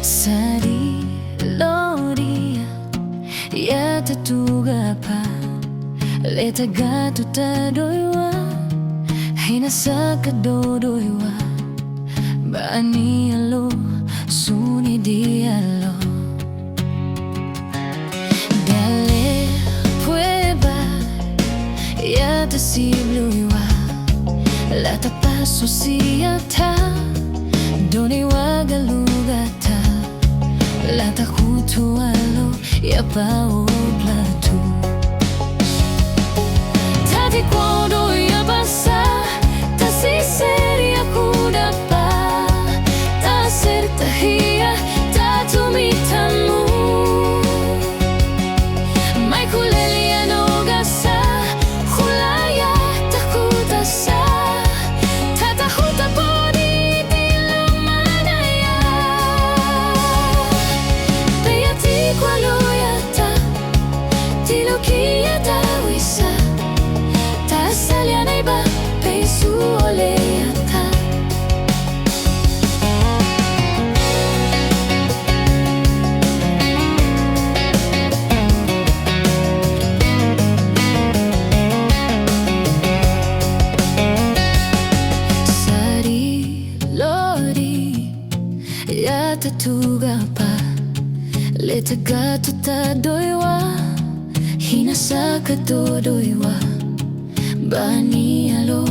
Sari loria ya tatuga pa leta gato ta doiwa hina saka doiwa bani alo suni dialo dale prueba ya te sibluiwa la tapaso siata doniwa galugata la takutu alo ya pao platu tati quando ya basa ta si seria kuda pa ta certa hia ta tumitamu mai kulelia no gasa khulaya takuta sa tata huta podi Tilokia dawisa ta salia naiba pesu oleata Sari lori ya tatuga pa leta gato ta doiwa hina saka doiwa bani alo